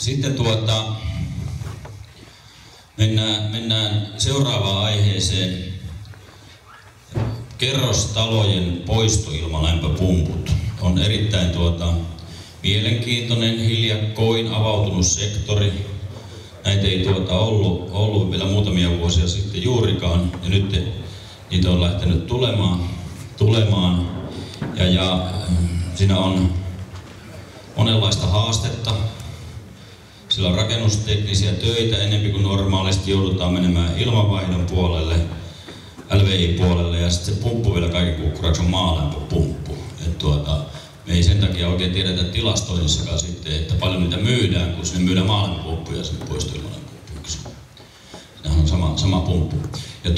Sitten mennään seuraavaan aiheeseen. Kerrostalojen poistoilmalämpöpumput on erittäin mielenkiintoinen, hiljakkoin avautunut sektori. Näitä ei ollut vielä muutamia vuosia sitten juurikaan, ja nyt niitä on lähtenyt tulemaan. Ja siinä on monenlaista haastetta. Sillä on rakennusteknisiä töitä enemmän kuin normaalisti, joudutaan menemään ilmanvaihdon puolelle, LVI-puolelle, ja sitten se pumppu vielä kaiken kukkuraksi on maalämpöpumppu. Me ei sen takia oikein tiedetä tilastoinnissakaan sitten, että paljon niitä myydään, kun sinne myydään maalämpöpumppuja sinne poistoilmalämpöpumppuiksi. Nehän on sama pumppu. Ja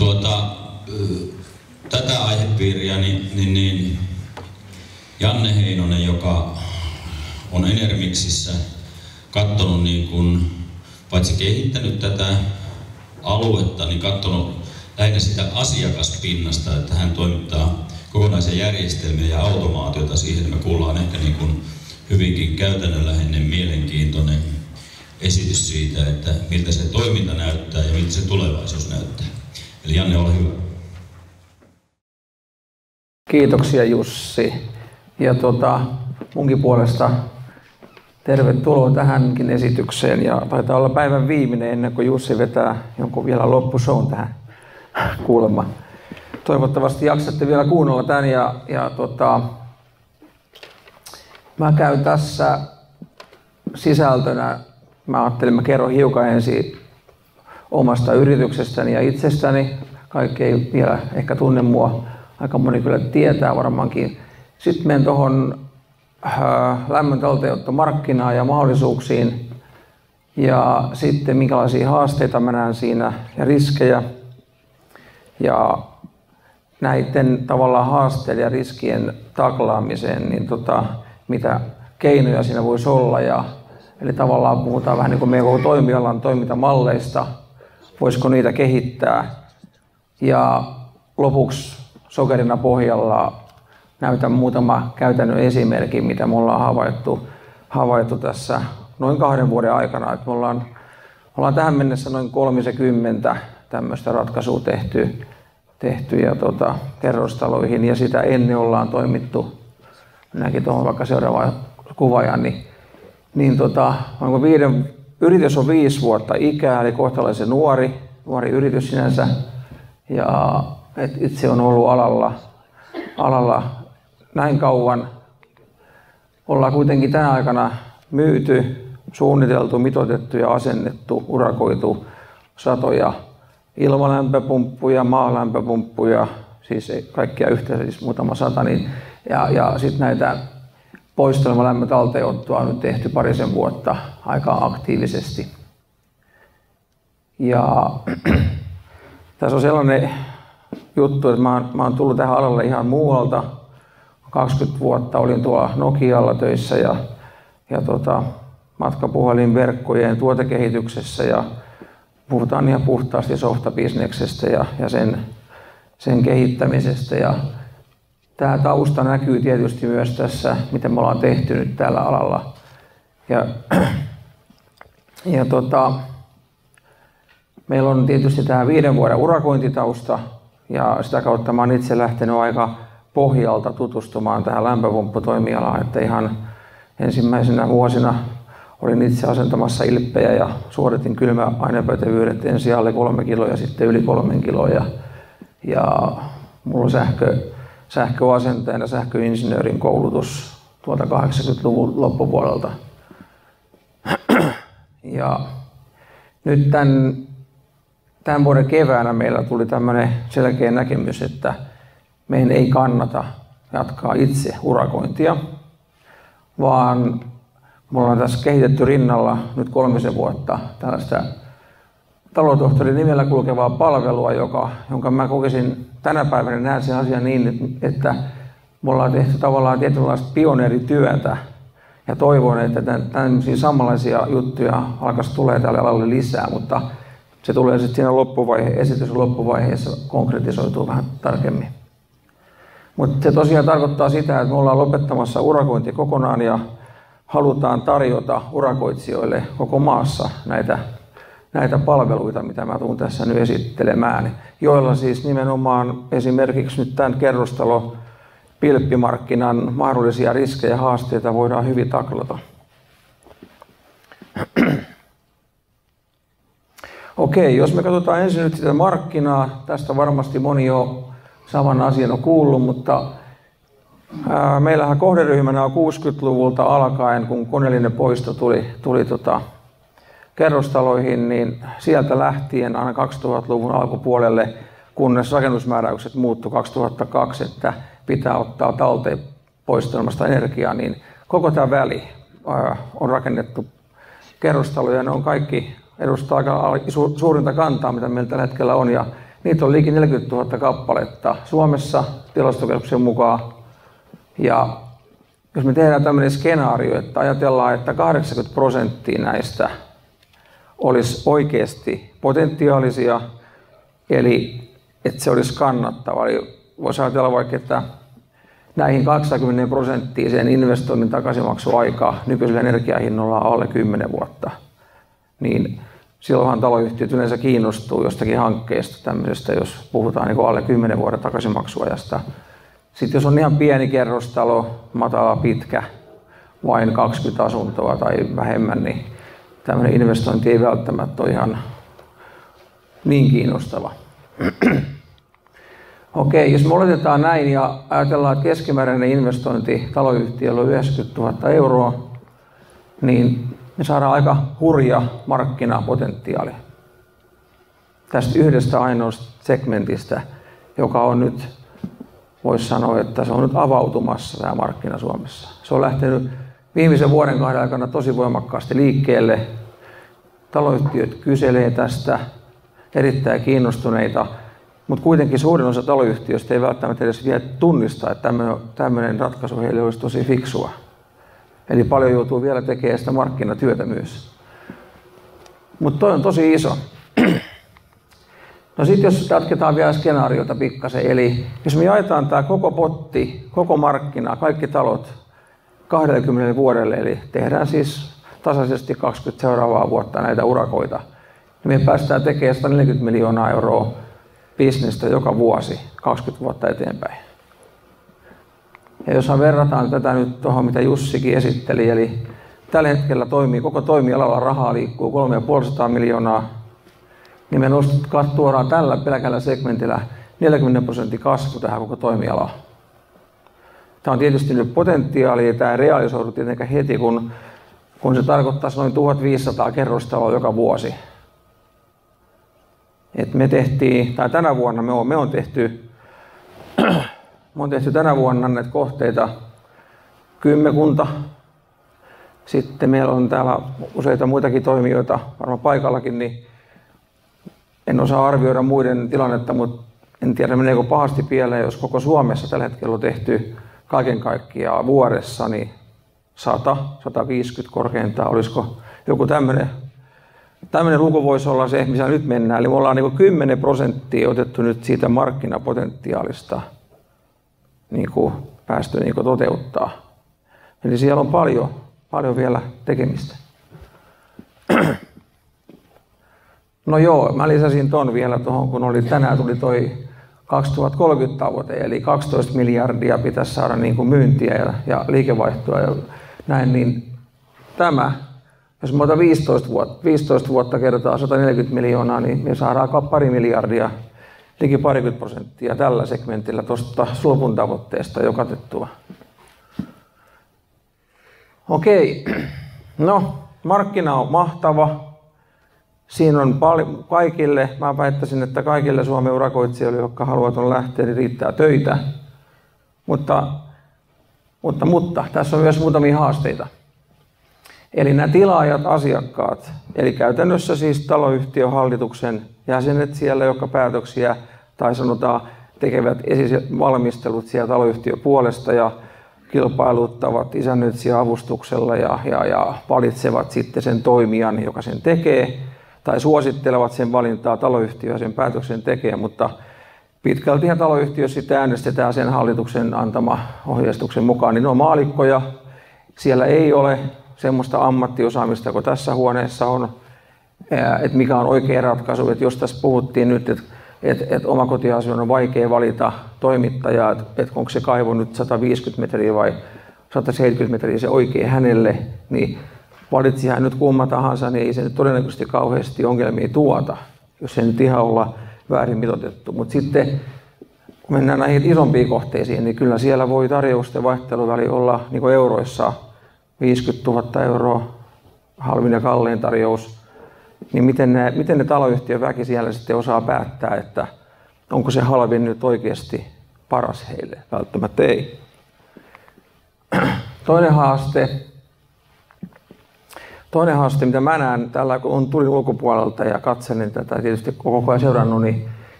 tätä aihepiiriä niin Janne Heinonen, joka on Enermixissä katsonut paitsi kehittänyt tätä aluetta, niin katsonut lähinnä sitä asiakaspinnasta, että hän toimittaa kokonaisia järjestelmiä ja automaatiota siihen. Me kuullaan ehkä hyvinkin käytännönläheinen, mielenkiintoinen esitys siitä, että miltä se toiminta näyttää ja miltä se tulevaisuus näyttää. Eli Janne, ole hyvä. Kiitoksia Jussi. Ja munkin puolesta tervetuloa tähänkin esitykseen. Ja taitaa olla päivän viimeinen ennen kuin Jussi vetää jonkun vielä loppushown tähän kuulemma. Toivottavasti jaksatte vielä kuunnella tämän mä käyn tässä sisältönä. Mä ajattelin, mä kerron hiukan ensin omasta yrityksestäni ja itsestäni. Kaikki ei vielä ehkä tunne mua. Aika moni kyllä tietää varmaankin. Sitten menen tuohon lämmön talteenottomarkkinaan ja mahdollisuuksiin. Ja sitten minkälaisia haasteita mä näen siinä ja riskejä. Ja näiden tavallaan haasteiden ja riskien taklaamiseen, niin mitä keinoja siinä voisi olla. Eli tavallaan puhutaan vähän niin kuin meidän koko toimialan toimintamalleista, voisiko niitä kehittää. Ja lopuksi sokerina pohjalla näytän muutama käytännön esimerkki, mitä me ollaan havaittu tässä noin 2 vuoden aikana. Että me ollaan tähän mennessä noin 30 tämmöistä ratkaisua tehty ja kerrostaloihin, ja sitä ennen ollaan toimittu, minäkin tuohon vaikka seuraavaan kuvaajan, yritys on 5 vuotta ikää, eli kohtalaisen nuori yritys sinänsä, ja itse on ollut alalla näin kauan. Ollaan kuitenkin tänä aikana myyty, suunniteltu, mitoitettu ja asennettu, urakoitu satoja ilmalämpöpumppuja, maalämpöpumppuja, siis kaikkia yhteensä siis muutama sata, ja sitten näitä poistoilmalämmön talteenottoa on nyt tehty 2 vuotta aika aktiivisesti. Ja tässä on sellainen juttu, että mä oon tullut tähän alalle ihan muualta. 20 vuotta olin tuolla Nokialla töissä ja matkapuhelinverkkojen tuotekehityksessä, ja puhutaan ihan puhtaasti softabisneksestä ja sen kehittämisestä. Ja tämä tausta näkyy tietysti myös tässä, mitä me ollaan tehty nyt tällä alalla. Meillä on tietysti tämä 5 vuoden urakointitausta, ja sitä kautta mä oon itse lähtenyt aika pohjalta tutustumaan tähän lämpöpumpputoimialaan, että ihan ensimmäisenä vuosina olin itse asentamassa ilppejä ja suoritin kylmäainepätevyydet ensin alle 3 kiloa ja sitten yli 3 kiloa. Ja mulla on sähköasentajan ja sähköinsinöörin koulutus tuolta 80-luvun loppupuolelta. Ja nyt tämän vuoden keväänä meillä tuli tämmöinen selkeä näkemys, että meidän ei kannata jatkaa itse urakointia, vaan me ollaan tässä kehitetty rinnalla nyt 3 vuotta tällaista talotohtorin nimellä kulkevaa palvelua, jonka mä kokisin tänä päivänä, näen sen asian niin, että me ollaan tehty tavallaan tietynlaista pioneerityötä, ja toivon, että tämmöisiä samanlaisia juttuja alkaisi tulee tälle alalle lisää, mutta se tulee sitten siinä esityksen loppuvaiheessa konkretisoituu vähän tarkemmin. Mutta se tosiaan tarkoittaa sitä, että me ollaan lopettamassa urakointi kokonaan, ja halutaan tarjota urakoitsijoille koko maassa näitä palveluita, mitä mä tulen tässä nyt esittelemään, joilla siis nimenomaan esimerkiksi nyt tämän kerrostalo-pilppimarkkinan mahdollisia riskejä ja haasteita voidaan hyvin taklata. Okei, jos me katsotaan ensin nyt sitä markkinaa, tästä varmasti moni jo saman asian on kuullut, mutta meillähän kohderyhmänä on 60-luvulta alkaen, kun koneellinen poisto tuli kerrostaloihin, niin sieltä lähtien aina 2000-luvun alkupuolelle, kunnes rakennusmääräykset muuttui 2002, että pitää ottaa talteen poistelmasta energiaa, niin koko tämä väli on rakennettu kerrostaloja. Ne on kaikki edustaa aika suurinta kantaa, mitä meillä tällä hetkellä on, ja niitä on liki 40 000 kappaletta Suomessa Tilastokeskuksen mukaan. Ja jos me tehdään tämmöinen skenaario, että ajatellaan, että 80% näistä olisi oikeasti potentiaalisia, eli että se olisi kannattava. Eli voisi ajatella vaikka, että näihin 20% sen investoinnin takaisinmaksuaikaa nykyisellä energiahinnolla on alle 10 vuotta. Niin silloinhan taloyhtiöt yleensä kiinnostuu jostakin hankkeesta tämmöisestä, jos puhutaan niin kuin alle 10 vuoden takaisinmaksuajasta. Sitten jos on ihan pieni kerrostalo, matala, pitkä, vain 20 asuntoa tai vähemmän, niin tämmöinen investointi ei välttämättä ole ihan niin kiinnostava. Okei, jos me oletetaan näin ja ajatellaan, että keskimääräinen investointi taloyhtiöllä on 90 000 euroa, niin me saadaan aika hurja markkinapotentiaali tästä yhdestä ainoasta segmentistä, joka on nyt, voisi sanoa, että se on nyt avautumassa tämä markkina Suomessa. Se on lähtenyt viimeisen vuoden 2 aikana tosi voimakkaasti liikkeelle. Taloyhtiöt kyselee tästä, erittäin kiinnostuneita, mutta kuitenkin suurin osa taloyhtiöistä ei välttämättä edes vielä tunnista, että tämmöinen ratkaisu heille olisi tosi fiksua. Eli paljon joutuu vielä tekemään sitä markkinatyötä myös. Mutta toi on tosi iso. No sitten jos jatketaan vielä skenaariota pikkasen, eli jos me jaetaan tämä koko potti, koko markkina, kaikki talot 20 vuodelle, eli tehdään siis tasaisesti 20 seuraavaa vuotta näitä urakoita, niin me päästään tekemään 140 miljoonaa euroa bisnestä joka vuosi 20 vuotta eteenpäin. Ja jos verrataan tätä nyt tuohon, mitä Jussikin esitteli, eli tällä hetkellä koko toimialalla rahaa liikkuu 350 miljoonaa, niin me tuodaan tällä pelkällä segmentillä 40% kasvu tähän koko toimialaan. Tämä on tietysti nyt potentiaali, ja tämä ei realisoidu tietenkään heti, kun se tarkoittaisi noin 1500 kerrostaloa joka vuosi. Et me tehtiin, tai tänä vuonna me on tehty tänä vuonna näitä kohteita 10. Sitten meillä on täällä useita muitakin toimijoita varmaan paikallakin, niin en osaa arvioida muiden tilannetta, mutta en tiedä meneekö pahasti pieleen, jos koko Suomessa tällä hetkellä on tehty kaiken kaikkiaan vuodessa, niin 100-150 korkeintaan. Olisiko joku tämmöinen luku voisi olla se, missä nyt mennään. Eli me ollaan niin 10% otettu nyt siitä markkinapotentiaalista niin kuin päästy niin kuin toteuttaa. Eli siellä on paljon vielä tekemistä. No joo, mä lisäsin ton vielä tuohon, kun tänään tuli toi 2030 tavoite, eli 12 miljardia pitäisi saada niin kuin myyntiä ja liikevaihtoa ja näin, niin tämä, jos me otan 15 vuotta kertaa 140 miljoonaa, niin me saadaan 2 miljardia, liki 20% tällä segmentillä tuosta lopun tavoitteesta jo katettua. Okei, no markkina on mahtava. Siinä on paljon kaikille, mä väittäisin, että kaikille Suomen urakoitsijoille, jotka haluavat lähteä, niin riittää töitä. Mutta tässä on myös muutamia haasteita. Eli nämä tilaajat, asiakkaat, eli käytännössä siis taloyhtiön hallituksen jäsenet siellä, jotka päätöksiä tai sanotaan tekevät valmistelut siellä taloyhtiön puolesta ja kilpailuttavat isännöitsijän avustuksella ja valitsevat sitten sen toimijan, joka sen tekee, tai suosittelevat sen valintaa taloyhtiöä sen päätöksen tekee, mutta pitkälti taloyhtiössä sitten äänestetään sen hallituksen antama ohjeistuksen mukaan, niin ne on maallikkoja, Siellä ei ole semmoista ammattiosaamista kuin tässä huoneessa on, että mikä on oikea ratkaisu. Että jos tässä puhuttiin nyt, että omakotiasunnon on vaikea valita toimittajaa, että onko se kaivo nyt 150 metriä vai 170 metriä se oikein hänelle, niin valitsi hän nyt kumma tahansa, niin ei se nyt todennäköisesti kauheasti ongelmia tuota, jos se nyt ihan olla väärin mitoitettu. Mutta sitten kun mennään näihin isompiin kohteisiin, niin kyllä siellä voi tarjousten vaihteluväli olla niin kuin euroissa 50 000 euroa, halvin ja kallein tarjous. Niin miten ne taloyhtiön väki siellä sitten osaa päättää, että onko se halvin nyt oikeasti paras heille? Välttämättä ei. Toinen haaste, mitä mä näen tällä, kun tulin ulkopuolelta ja katselin tätä tietysti koko ajan seurannut,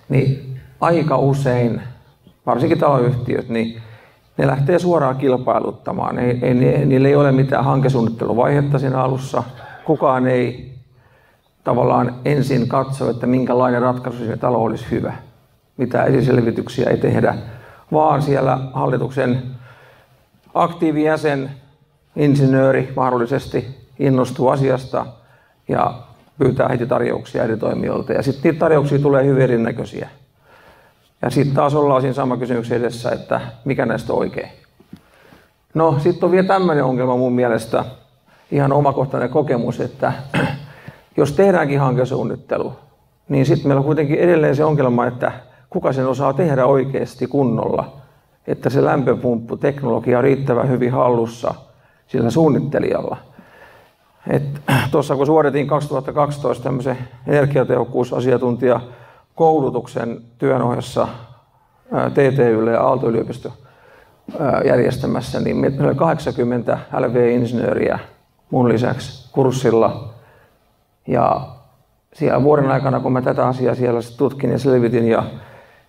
niin aika usein, varsinkin taloyhtiöt, niin ne lähtee suoraan kilpailuttamaan. Niillä ei ole mitään hankesuunnitteluvaihetta siinä alussa. Kukaan ei tavallaan ensin katso, että minkälainen ratkaisu siinä talo olisi hyvä. Mitään esiselvityksiä ei tehdä, vaan siellä hallituksen aktiivijäsen, insinööri mahdollisesti innostuu asiasta ja pyytää heti tarjouksia eri toimijoilta. Ja sitten niitä tarjouksia tulee hyvin erinäköisiä. Ja sitten taas ollaan siinä sama kysymyksen edessä, että mikä näistä on oikein. No sitten on vielä tämmöinen ongelma mun mielestä, ihan omakohtainen kokemus, että jos tehdäänkin hankesuunnittelu, niin sitten meillä on kuitenkin edelleen se ongelma, että kuka sen osaa tehdä oikeasti kunnolla, että se lämpöpumpputeknologia on riittävän hyvin hallussa sillä suunnittelijalla. Tuossa kun suoritin 2012 tämmöisen energiatehokkuusasiantuntijakoulutuksen työn ohessa TTYlle ja Aalto-yliopiston järjestämässä, niin meillä oli 80 LV-insinööriä mun lisäksi kurssilla. Ja siellä vuoden aikana, kun mä tätä asiaa siellä tutkin ja selvitin ja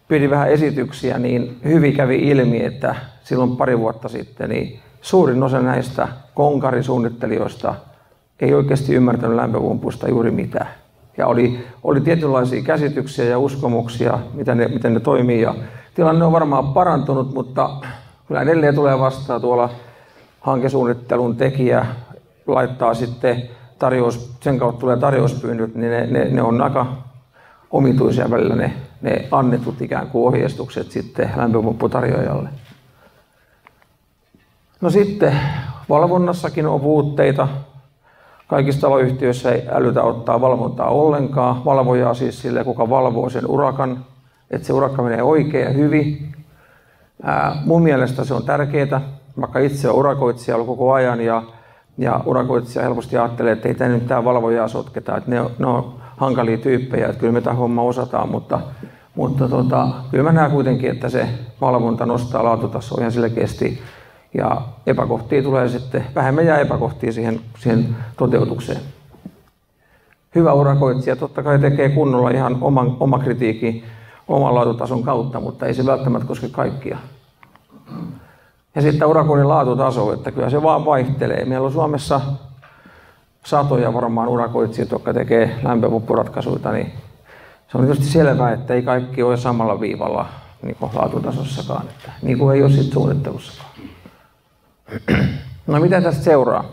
pidin vähän esityksiä, niin hyvin kävi ilmi, että silloin pari vuotta sitten niin suurin osa näistä konkarisuunnittelijoista ei oikeasti ymmärtänyt lämpöpumpusta juuri mitään. Ja oli tietynlaisia käsityksiä ja uskomuksia, miten ne toimii. Ja tilanne on varmaan parantunut, mutta kyllä edelleen tulee vastaan tuolla hankesuunnittelun tekijä laittaa sitten sen kautta tulee tarjouspyynnöt, niin ne on aika omituisia välillä ne annetut ikään kuin ohjeistukset sitten lämpöpumpputarjoajalle. No sitten valvonnassakin on puutteita. Kaikissa taloyhtiöissä ei älytä ottaa valvontaa ollenkaan. Valvojaa siis sille, kuka valvoo sen urakan, että se urakka menee oikein ja hyvin. Mun mielestä se on tärkeää, vaikka itse on urakoitsija ollut koko ajan ja urakoitsija helposti ajattelee, että ei tämä nyt tämä valvojaa sotketa, että ne on hankalia tyyppejä, että kyllä me tämä homma osataan, mutta kyllä mä näen kuitenkin, että se valvonta nostaa laatutasoa ihan selkeästi ja epäkohtia tulee sitten, vähemmän jää epäkohtia siihen toteutukseen. Hyvä urakoitsija totta kai tekee kunnolla ihan oma kritiikin oman laatutason kautta, mutta ei se välttämättä koske kaikkia. Ja sitten urakoinnin laatutaso, että kyllä se vaan vaihtelee. Meillä on Suomessa satoja varmaan urakoitsijoita, jotka tekee lämpöpumppuratkaisuja, niin se on tietysti selvää, että ei kaikki ole samalla viivalla niin kuin laatutasossakaan, että, niin kuin ei ole sitten suunnittelussakaan. No mitä tästä seuraa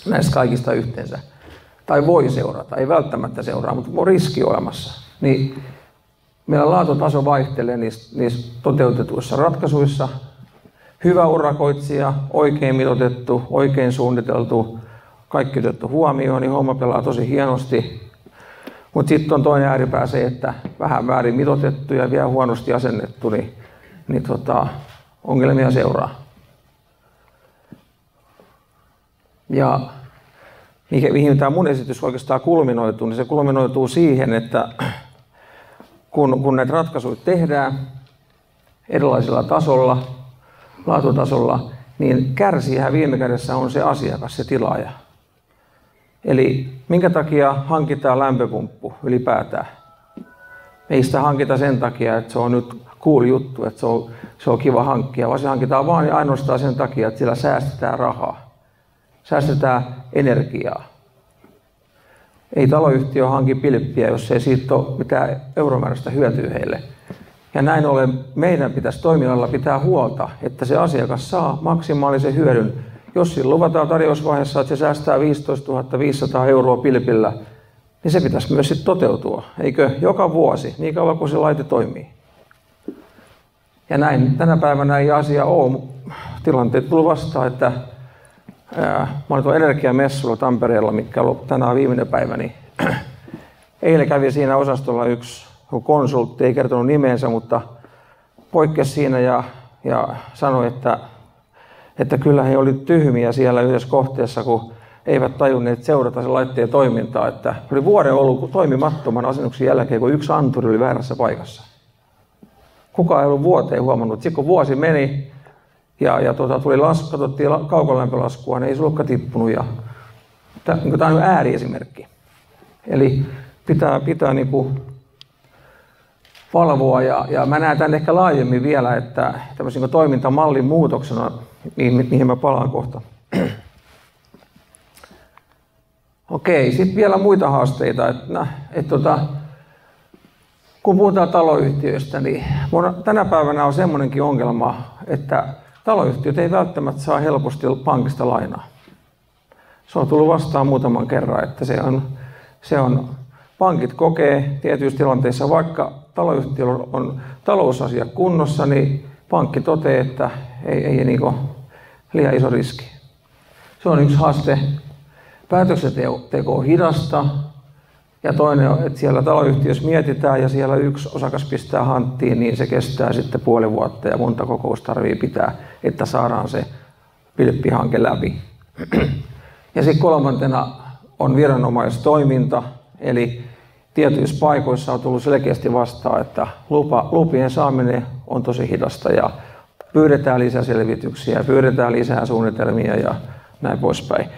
näistä kaikista yhteensä? Tai voi seurata, ei välttämättä seuraa, mutta on riski olemassa. Niin meillä laatutaso vaihtelee niissä toteutetuissa ratkaisuissa. Hyvä urakoitsija, oikein mitoitettu, oikein suunniteltu, kaikki otettu huomioon, niin homma pelaa tosi hienosti. Mutta sitten on toinen ääripää se, että vähän väärin mitoitettu ja vielä huonosti asennettu, niin ongelmia seuraa. Ja mihin tämä mun esitys oikeastaan kulminoituu, niin se kulminoituu siihen, että kun näitä ratkaisuja tehdään erilaisilla tasolla, laatutasolla, niin kärsijähän viime kädessä on se asiakas, se tilaaja. Eli minkä takia hankitaan lämpöpumppu ylipäätään? Ei sitä hankita sen takia, että se on nyt cool juttu, että se on kiva hankkia, vaan se hankitaan vain ja ainoastaan sen takia, että sillä säästetään rahaa, säästetään energiaa. Ei taloyhtiö hanki pilppiä, jos ei siitä ole mitään euromääräistä hyötyä heille. Ja näin ollen meidän pitäisi toiminnalla pitää huolta, että se asiakas saa maksimaalisen hyödyn jos sillä luvataan tarjousvaiheessa, että se säästää 15 500 € pilpillä, niin se pitäisi myös sitten toteutua, eikö? Joka vuosi, niin kauan kuin se laite toimii. Ja näin tänä päivänä ei asia ole. Tilanteet tullut vastaan, että mä olin tuolla energiamessulla Tampereella, mikä on ollut tänään viimeinen päivä, niin eilen kävi siinä osastolla yksi konsultti, ei kertonut nimeensä, mutta poikkesi siinä ja sanoi, että kyllä he olivat tyhmiä siellä yhdessä kohteessa, kun eivät tajunneet seurata sen laitteen toimintaa. Että oli vuoden ollut toimimattoman asennuksen jälkeen, kun yksi anturi oli väärässä paikassa. Kukaan ei ollut vuoteen huomannut. Sitten kun vuosi meni ja tuli katsottiin kaukolämpölaskua, niin ei se ollutkaan tippunut. Tämä on ääriesimerkki. Eli pitää niin kuin valvoa ja mä näen tämän ehkä laajemmin vielä, että tämmöisen niin toimintamallin muutoksena, mihin mä palaan kohta. Okei, sitten vielä muita haasteita. Kun puhutaan taloyhtiöistä, niin tänä päivänä on semmoinenkin ongelma, että taloyhtiöt ei välttämättä saa helposti pankista lainaa. Se on tullut vastaan muutaman kerran, että se on pankit kokee tietyissä tilanteissa, vaikka taloyhtiöllä on talousasia kunnossa, niin pankki toteaa, että ei niin kuin liian iso riski. Se on yksi haaste. Päätöksenteko on hidasta. Ja toinen on, että siellä taloyhtiössä mietitään ja siellä yksi osakas pistää hanttiin, niin se kestää sitten puoli vuotta ja monta kokousta tarvii pitää, että saadaan se pilppihanke läpi. Ja sitten kolmantena on viranomaistoiminta, eli tietyissä paikoissa on tullut selkeästi vastaan, että lupien saaminen on tosi hidasta ja pyydetään lisää selvityksiä, pyydetään lisää suunnitelmia ja näin poispäin.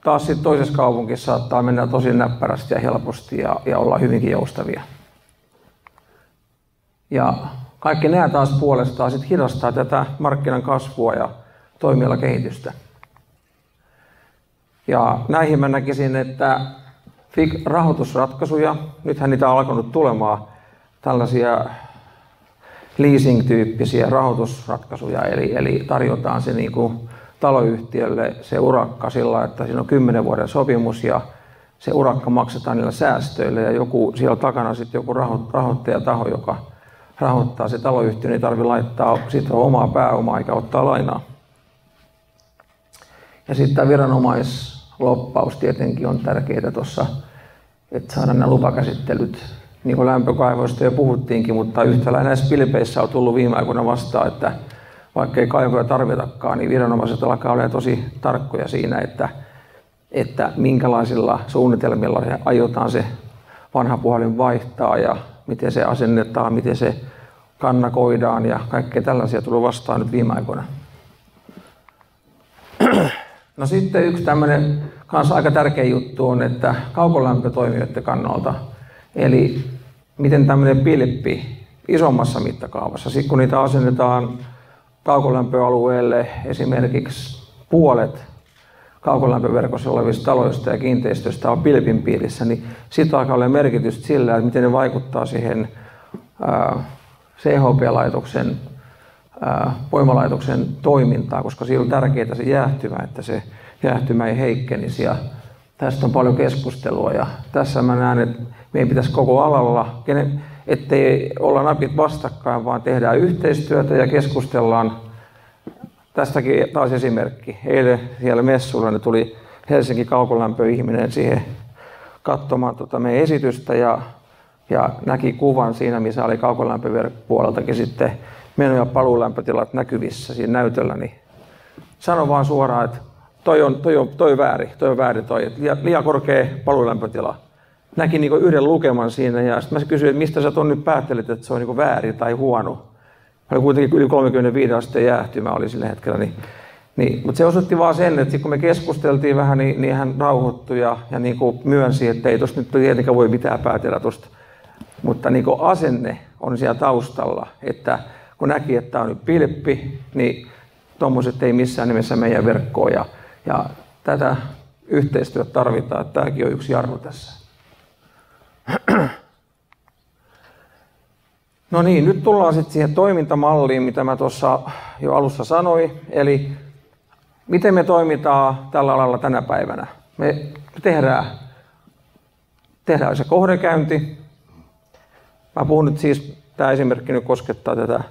Taas sitten toisessa kaupungissa saattaa mennä tosi näppärästi ja helposti ja olla hyvinkin joustavia. Ja kaikki nämä taas puolestaan sitten hidastaa tätä markkinan kasvua ja toimialakehitystä. Ja näihin mä näkisin, että rahoitusratkaisuja, nythän niitä on alkanut tulemaan, tällaisia leasing-tyyppisiä rahoitusratkaisuja, eli tarjotaan se niin kuin taloyhtiölle se urakka sillä, että siinä on 10 vuoden sopimus ja se urakka maksetaan niillä säästöillä ja siellä takana sitten joku rahoittajataho, joka rahoittaa se taloyhtiö, niin ei tarvitse laittaa sitä omaa pääomaa eikä ottaa lainaa. Ja sitten tämä viranomaisloppaus tietenkin on tärkeää tuossa, että saadaan nämä lupakäsittelyt, niin kuin lämpökaivoista jo puhuttiinkin, mutta yhtä lailla näissä pilpeissä on tullut viime aikoina vastaan, että vaikka ei kaivoja tarvitakaan, niin viranomaiset alkaa olla tosi tarkkoja siinä, että minkälaisilla suunnitelmilla aiotaan se vanha puhelin vaihtaa ja miten se asennetaan, miten se kannakoidaan ja kaikkea tällaisia tullut vastaan nyt viime aikoina. No sitten yksi tämmöinen kanssa aika tärkeä juttu on, että kaukolämpötoimijoiden kannalta, eli miten tämmöinen pilppi isommassa mittakaavassa, sitten kun niitä asennetaan kaukolämpöalueelle esimerkiksi puolet kaukolämpöverkossa olevista taloista ja kiinteistöistä on pilpin piirissä, niin siitä alkaa olla merkitystä sillä, että miten ne vaikuttaa siihen CHP-laitoksen, voimalaitoksen toimintaan, koska siinä on tärkeää se jäähtymä, että se jäähtymä ei heikkenisi. Ja tästä on paljon keskustelua ja tässä mä näen, että meidän pitäisi koko alalla, ettei olla napit vastakkain, vaan tehdään yhteistyötä ja keskustellaan. Tästäkin taas esimerkki. Eilen siellä messulla tuli Helsingin kaukolämpöihminen siihen katsomaan meidän esitystä ja näki kuvan siinä, missä oli kaukolämpöpuoleltakin sitten meno- ja paluulämpötilat näkyvissä siinä näytöllä. Niin sano vaan suoraan, että toi on väärin, liian korkea paluulämpötila. Näki niin yhden lukeman siinä ja sitten mä kysyin, että mistä sä ton nyt päättelit, että se on niin väärin tai huono. Oli kuitenkin yli 35 asteen jäähtymä oli sillä hetkellä. Mutta se osoitti vaan sen, että kun me keskusteltiin vähän, niin hän rauhoittui ja niin kuin myönsi, että ei tuosta nyt tietenkään voi mitään päätellä tuosta. Mutta niin kuin asenne on siellä taustalla, että kun näki, että tämä on nyt pilppi, niin tuommoiset ei missään nimessä meidän verkkoon. Ja tätä yhteistyötä tarvitaan, että tämäkin on yksi jarru tässä. No niin, nyt tullaan sitten siihen toimintamalliin, mitä mä tuossa jo alussa sanoin. Eli miten me toimitaan tällä alalla tänä päivänä? Me tehdään se kohdekäynti. Mä puhun nyt siis, tämä esimerkki nyt koskettaa tätä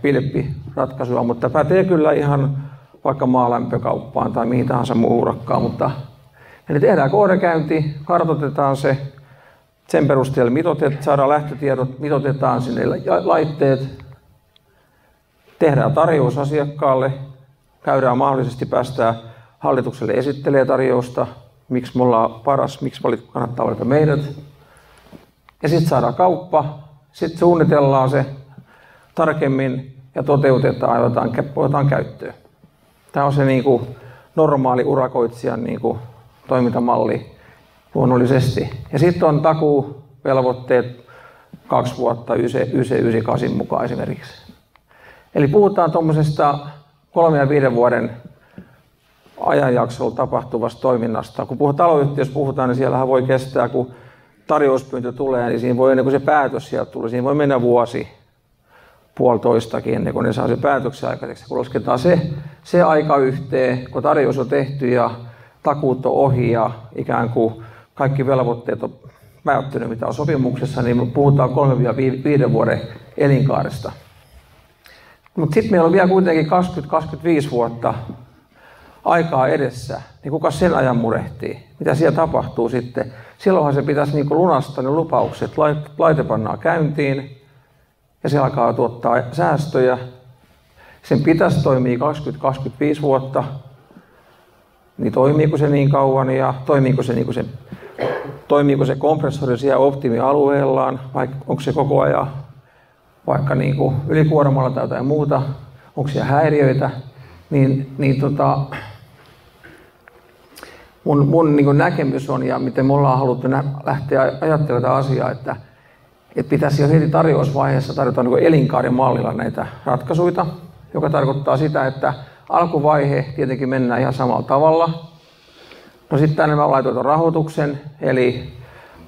pilppiratkaisua, mutta pätee kyllä ihan vaikka maalämpökauppaan tai mihin tahansa muuhun urakkaan. Mutta eli tehdään kohdekäynti, kartoitetaan se, sen perusteella saadaan lähtötiedot, mitoitetaan sinne laitteet, tehdään tarjous asiakkaalle, käydään mahdollisesti päästään hallitukselle esittelee tarjousta, miksi me ollaan paras, miksi kannattaa valita meidät. Ja sitten saadaan kauppa, sitten suunnitellaan se tarkemmin ja toteutetaan ja otetaan käyttöön. Tämä on se normaali urakoitsijan toimintamalli luonnollisesti. Ja sitten on takuuvelvoitteet 2 vuotta YSE 98 mukaan esimerkiksi. Eli puhutaan tuommoisesta 3 ja 5 vuoden ajanjaksolla tapahtuvasta toiminnasta. Kun taloyhtiössä puhutaan, niin siellähän voi kestää, kun tarjouspyyntö tulee, niin siinä voi ennen kuin se päätös sieltä tulee, siinä voi mennä vuosi, puolitoistakin ennen kuin ne saa se päätöksen aikaiseksi. Kun lasketaan se aika yhteen, kun tarjous on tehty ja takuut on ohi ja ikään kuin kaikki velvoitteet on päättynyt, mitä on sopimuksessa, niin puhutaan 3-5 vuoden elinkaaresta. Mutta sitten meillä on vielä kuitenkin 20-25 vuotta aikaa edessä, niin kuka sen ajan murehtii? Mitä siellä tapahtuu sitten? Silloinhan se pitäisi lunastaa ne lupaukset, laite pannaan käyntiin ja se alkaa tuottaa säästöjä. Sen pitäisi toimia 20-25 vuotta, niin toimiiko se niin kauan ja toimiiko se kompressori siellä optimialueellaan vai onko se koko ajan vaikka ylikuormalla tai jotain muuta, onko siellä häiriöitä, mun näkemys on ja miten me ollaan haluttu lähteä ajattelemaan tätä asiaa, että pitäisi jo heti tarjousvaiheessa tarjota elinkaarimallilla näitä ratkaisuja, joka tarkoittaa sitä, että alkuvaihe tietenkin mennään ihan samalla tavalla. No sitten tänne mä laitoin rahoituksen, eli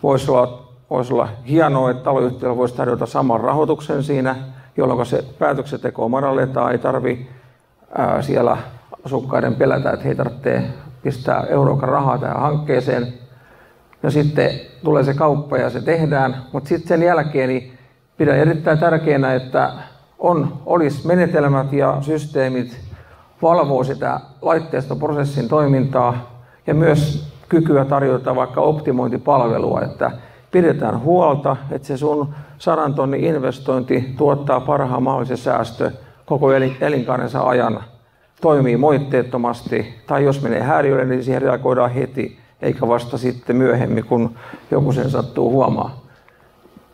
voisi olla hienoa, että taloyhtiöllä voisi tarjota saman rahoituksen siinä, jolloin se päätöksenteko madalletaan, ei tarvitse siellä asukkaiden pelätä, että he tarvitsee pistää euroakaan rahaa tähän hankkeeseen. No sitten tulee se kauppa ja se tehdään, mutta sitten sen jälkeen niin pidän erittäin tärkeänä, että olisi menetelmät ja systeemit valvoo sitä laitteistoprosessin toimintaa ja myös kykyä tarjota vaikka optimointipalvelua, että pidetään huolta, että se sun 100 000 investointi tuottaa parhaan mahdollisen säästö koko elinkaarensa ajan, toimii moitteettomasti, tai jos menee häiriöille, niin siihen reagoidaan heti, eikä vasta sitten myöhemmin, kun joku sen sattuu huomaa.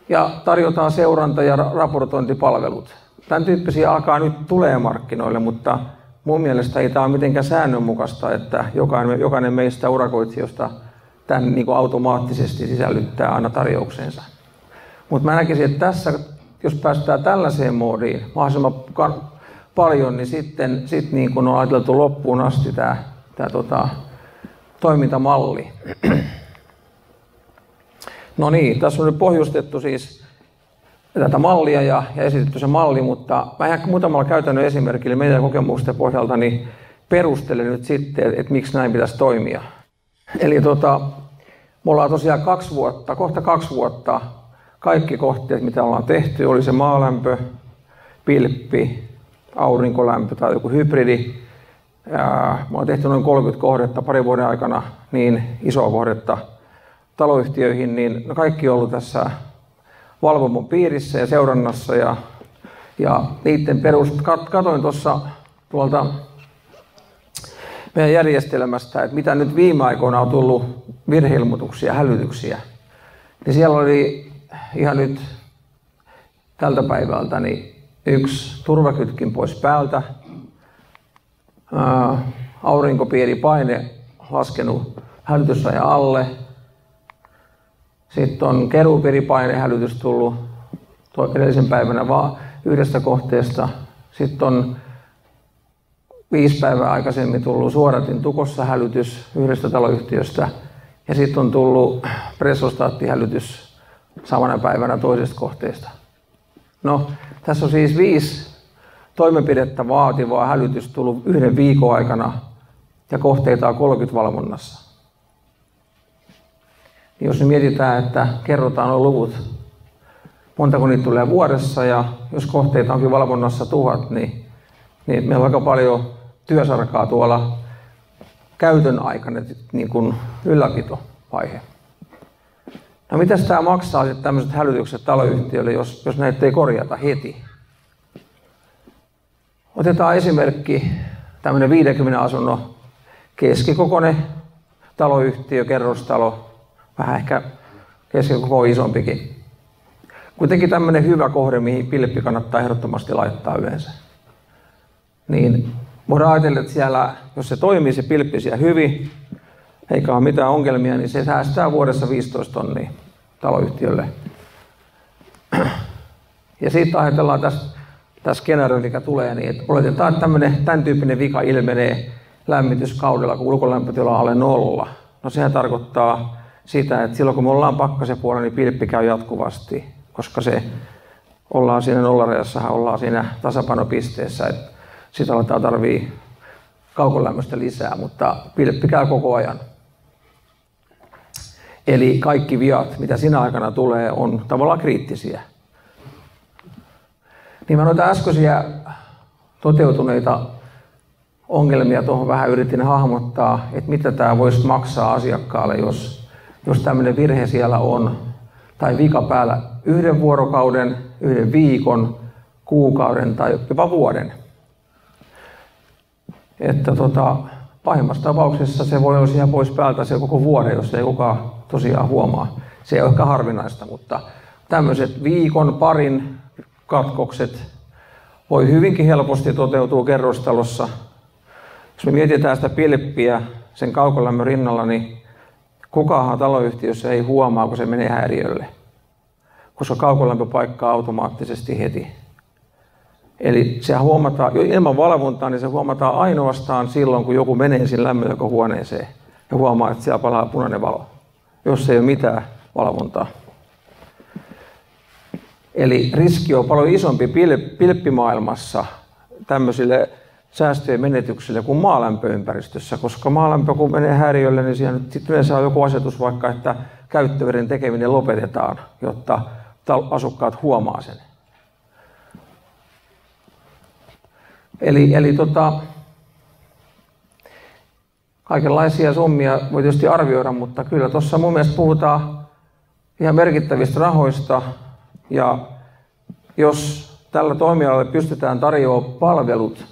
Ja tarjotaan seuranta- ja raportointipalvelut. Tämän tyyppisiä alkaa nyt tulee markkinoille, mutta mun mielestä ei tämä ole mitenkään säännönmukaista, että jokainen meistä urakoitsijoista tämän automaattisesti sisällyttää aina tarjoukseensa. Mutta mä näkisin, että tässä, jos päästään tällaiseen moodiin mahdollisimman paljon, niin sitten on ajateltu loppuun asti tämä toimintamalli. No niin, tässä on nyt pohjustettu siis tätä mallia ja esitetty se malli, mutta mä ihan muutamalla käytännön esimerkillä meidän kokemusten pohjalta niin perustelen nyt sitten, että miksi näin pitäisi toimia. Eli me ollaan tosiaan kohta 2 vuotta kaikki kohteet, mitä ollaan tehty, oli se maalämpö, pilppi, aurinkolämpö tai joku hybridi. Me on tehty noin 30 kohdetta parin vuoden aikana, niin isoa kohdetta taloyhtiöihin, niin kaikki on ollut tässä valvomon piirissä ja seurannassa ja niiden katoin tuolta meidän järjestelmästä, että mitä nyt viime aikoina on tullut virheilmoituksia, hälytyksiä, niin siellä oli ihan nyt tältä päivältä niin 1 turvakytkin pois päältä, aurinkopiiripaine laskenut hälytysrajan alle, sitten on keruupiripainehälytys tullut edellisen päivänä vaan 1 kohteesta, sitten on 5 päivää aikaisemmin tullut suodatin tukossa hälytys 1 taloyhtiöstä ja sitten on tullut pressostaattihälytys samana päivänä 2 kohteesta. No, tässä on siis toimenpidettä vaativaa hälytystä tullut 1 viikon aikana ja kohteita on 30 valvonnassa. Jos me mietitään, että kerrotaan nuo luvut, montako niitä tulee vuodessa ja jos kohteita onkin valvonnassa 1000, niin meillä on aika paljon työsarkaa tuolla käytön aikana niin kuin ylläpitovaihe. No mitäs tämä maksaa sitten tämmöiset hälytykset taloyhtiöille, jos näitä ei korjata heti? Otetaan esimerkki, tämmöinen 50 asunnon keskikokoinen taloyhtiö, kerrostalo, vähän ehkä keskikoko isompikin. Kuitenkin tämmöinen hyvä kohde, mihin pilppi kannattaa ehdottomasti laittaa yleensä. Niin voidaan ajatella, että siellä, jos se toimii se pilppi siellä hyvin, eikä ole mitään ongelmia, niin se säästää vuodessa 15 tonnia taloyhtiölle. Ja sitten ajatellaan tässä skenaario, mikä tulee, niin että oletetaan, että tämän tyyppinen vika ilmenee lämmityskaudella, kun ulkolämpötila on alle 0. No sehän tarkoittaa sitä, että silloin kun me ollaan pakkasen puolella, niin pilppi käy jatkuvasti, koska ollaan siinä nollarajassahan, ollaan siinä tasapainopisteessä, että sitä aletaan tarvii kaukolämmöstä lisää, mutta pilppi käy koko ajan. Eli kaikki viat, mitä siinä aikana tulee, on tavallaan kriittisiä. Niin mä noita äskeisiä toteutuneita ongelmia tuohon vähän yritin hahmottaa, että mitä tämä voisi maksaa asiakkaalle, jos tämmöinen virhe siellä on, tai vika päällä 1 vuorokauden, 1 viikon, kuukauden tai jopa vuoden. Että pahimmassa tapauksessa se voi olla ihan pois päältä se koko vuoden, jos ei kukaan tosiaan huomaa. Se ei ole ehkä harvinaista, mutta tämmöiset viikon, parin katkokset voi hyvinkin helposti toteutua kerrostalossa. Jos me mietitään sitä pilppiä sen kaukolämmön rinnalla, niin kukaanhan taloyhtiössä ei huomaa, kun se menee häiriölle, koska kaukolämpö paikkaa automaattisesti heti. Eli se huomataan, ilman valvontaa, niin se huomataan ainoastaan silloin, kun joku menee sinne lämmönjakohuoneeseen ja huomaa, että siellä palaa punainen valo, jos ei ole mitään valvontaa. Eli riski on paljon isompi pilppimaailmassa tämmöisille säästöjen menetyksille kuin maalämpöympäristössä, koska maalämpö kun menee häiriölle, niin siinä nyt yleensä on joku asetus vaikka, että käyttöveden tekeminen lopetetaan, jotta asukkaat huomaa sen. Eli kaikenlaisia summia voi tietysti arvioida, mutta kyllä tuossa mun mielestä puhutaan ihan merkittävistä rahoista. Ja jos tällä toimialalle pystytään tarjoamaan palvelut,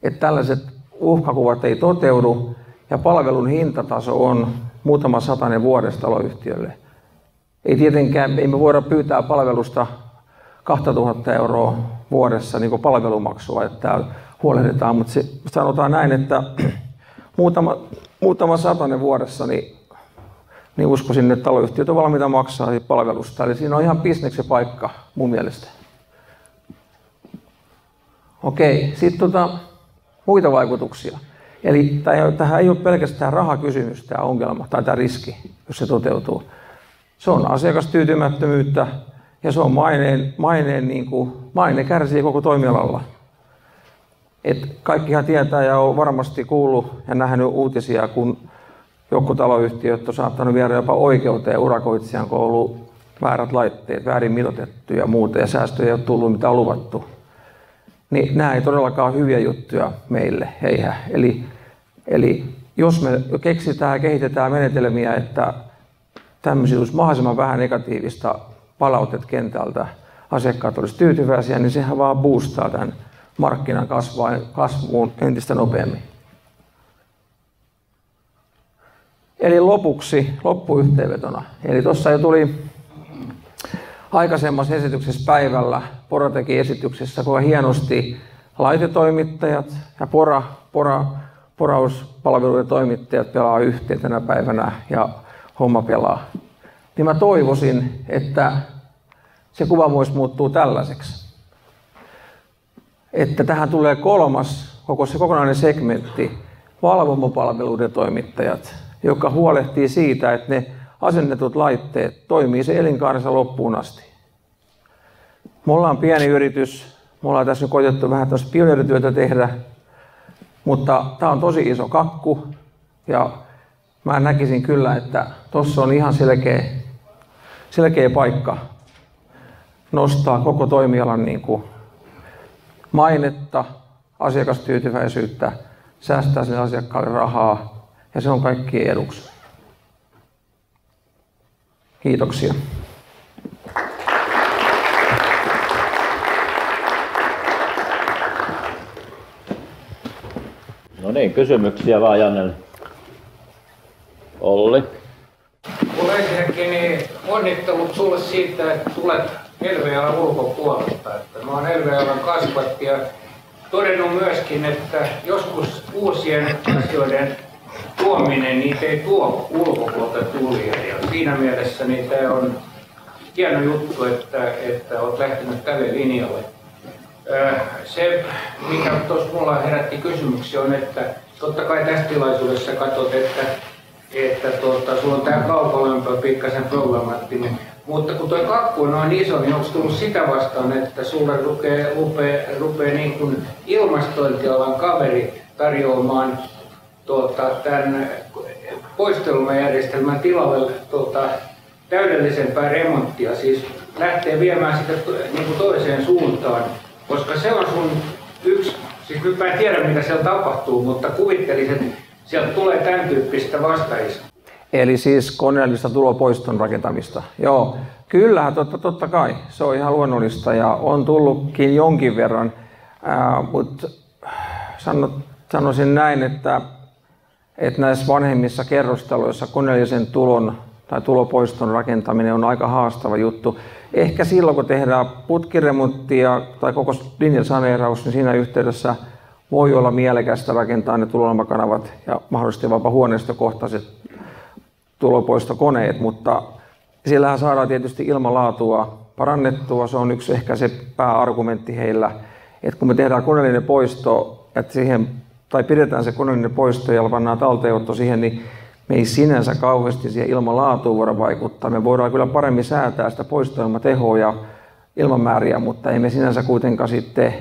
että tällaiset uhkakuvat ei toteudu ja palvelun hintataso on muutama satanen vuodessa taloyhtiölle. Ei tietenkään, ei me voida pyytää palvelusta 2000 € vuodessa niin kuin palvelumaksua, että huolehditaan, mutta sanotaan näin, että muutama satanen vuodessa, niin uskoisin, että taloyhtiöt on valmiita maksaa palvelusta. Eli siinä on ihan bisneksen paikka mun mielestä. Okei, sitten muita vaikutuksia. Eli tähän ei ole pelkästään rahakysymys, tämä ongelma tai tämä riski, jos se toteutuu. Se on asiakastyytymättömyyttä ja se on maine kärsii koko toimialalla. Kaikkihan tietää ja on varmasti kuullut ja nähnyt uutisia, kun joku taloyhtiöt on saattanut viedä jopa oikeuteen urakoitsijan, kun on ollut väärät laitteet, väärin mitoitettu ja muuta, ja säästöjä ei ole tullut, mitä on luvattu. Niin nämä ei todellakaan ole hyviä juttuja meille, eihän. Eli jos me keksitään ja kehitetään menetelmiä, että tämmöisiä olisi mahdollisimman vähän negatiivista palautet kentältä, asiakkaat olisivat tyytyväisiä, niin sehän vaan boostaa tämän markkinan kasvuun entistä nopeammin. Eli loppuyhteenvetona. Eli tuossa jo tuli aikaisemmassa esityksessä päivällä, Pora teki esityksessä, kuinka hienosti laitetoimittajat ja porauspalveluiden toimittajat pelaa yhteen tänä päivänä ja homma pelaa. Niin mä toivoisin, että se kuva voisi muuttua tällaiseksi. Että tähän tulee kolmas, kokonainen segmentti, valvomopalveluiden toimittajat, joka huolehtii siitä, että ne asennetut laitteet toimii se elinkaarensa loppuun asti. Me ollaan pieni yritys, Me ollaan tässä nyt koitettu vähän tämmöistä pioneerityötä tehdä, mutta tämä on tosi iso kakku ja mä näkisin kyllä, että tuossa on ihan selkeä paikka nostaa koko toimialan niin kuin mainetta, asiakastyytyväisyyttä, säästää sille asiakkaalle rahaa ja se on kaikkien eduksi. Kiitoksia. No niin, kysymyksiä vaan Jannelle. Olli. Mulla ensinnäkin niin onnittelut sulle siitä, että tulet LV-alan ulkopuolelta. Että mä oon LV-alan kasvatti ja todennut myöskin, että joskus uusien asioiden tuominen, niitä ei tuo ulkopuolelta tulia. Ja siinä mielessä niin tämä on hieno juttu, että olet lähtenyt tälle linjalle. Se, mikä tuossa mulla herätti kysymyksiä, on, että totta kai tässä tilaisuudessa katsot, että sulla on tämä kaukolämpö pikkasen problemaattinen. Mutta kun tuo kakku on noin iso, niin onko tullut sitä vastaan, että sulle rupeaa niin kuin ilmastointialan kaveri tarjoamaan tämän poistelumajärjestelmän tilalle täydellisempää remonttia, siis lähtee viemään sitä niin kuin toiseen suuntaan, koska se on sun yksi, siis nyt mä en tiedä mitä siellä tapahtuu, mutta kuvittelisin, että sieltä tulee tämän tyyppistä vastaista. Eli siis koneellista tulopoiston rakentamista. Joo, kyllähän totta kai, se on ihan luonnollista ja on tullutkin jonkin verran, mutta sanoisin näin, että näissä vanhemmissa kerrostaloissa koneellisen tulon tai tulopoiston rakentaminen on aika haastava juttu. Ehkä silloin, kun tehdään putkiremonttia tai koko linjasaneeraus, niin siinä yhteydessä voi olla mielekästä rakentaa ne tuloilmakanavat ja mahdollisesti vaikka huoneistokohtaiset tulopoistokoneet, mutta siellähän saadaan tietysti ilmanlaatua parannettua. Se on yksi ehkä se pääargumentti heillä, että kun me tehdään koneellinen poisto, että siihen, tai pidetään se koneellinen poisto ja pannaan talteenotto siihen, niin me ei sinänsä kauheasti siihen ilmanlaatuun voida vaikuttaa. Me voidaan kyllä paremmin säätää sitä poistoilmatehoa ja ilmamääriä, mutta ei me sinänsä kuitenkaan sitten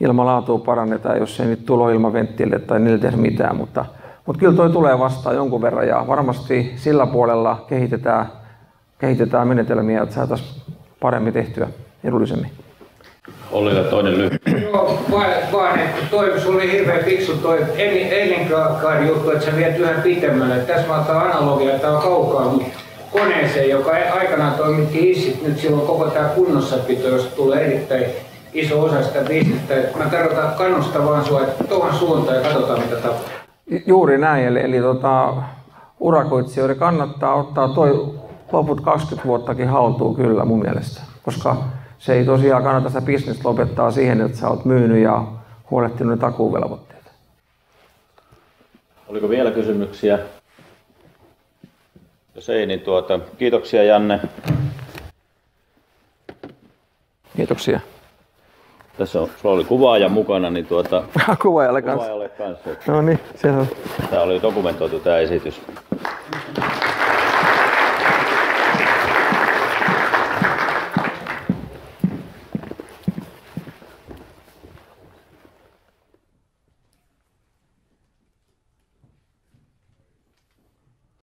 ilmanlaatua paranneta, jos ei nyt tuloilmaventtiille tai niille tehdä mitään. Mutta kyllä toi tulee vastaan jonkun verran ja varmasti sillä puolella kehitetään menetelmiä, että saataisiin paremmin tehtyä edullisemmin. Ollille toinen lyhyt. Joo, vaan että sulla oli hirveän fiksu toi Elinkaari juttu, että sä viet yhä pitemmälle. Tässä mä otan analogia, että on kaukaa, mutta koneeseen, joka aikanaan toimitti hissit, nyt silloin koko tämä kunnossapito, josta tulee erittäin iso osa sitä bisnestä. Mä tarkoitan kannustaa vaan sua, että tuohon suuntaan ja katsotaan mitä tapahtuu. Juuri näin, eli urakoitsijoiden kannattaa ottaa toi loput 20 vuottakin haltuun kyllä mun mielestä, koska se ei tosiaan kannata sitä bisnestä lopettaa siihen, että sä oot myynyt ja huolehtinut ne takuuvelvoitteet. Oliko vielä kysymyksiä? Jos ei, niin kiitoksia Janne. Kiitoksia. Tässä sulla oli kuvaaja mukana, niin Kuvaajalle kanssa. Kuvaajalle kanssa. No niin, siellä on. Tämä oli dokumentoitu tämä esitys.